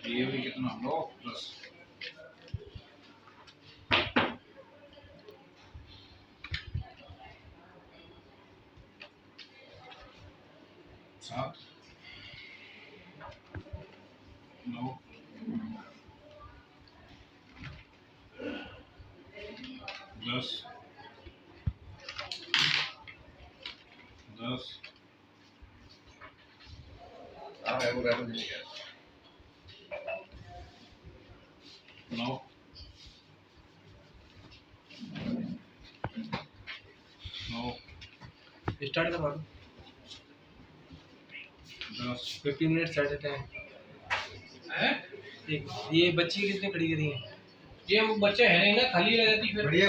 ये भी कितना लो प्लस 7 9 10 10 9 9 स्टार्ट करवा दो 10 15 मिनट सेट है। ये बच्ची कितने खड़ी करी है? ये वो बच्चे है नहीं ना, खाली रह जाती फिर।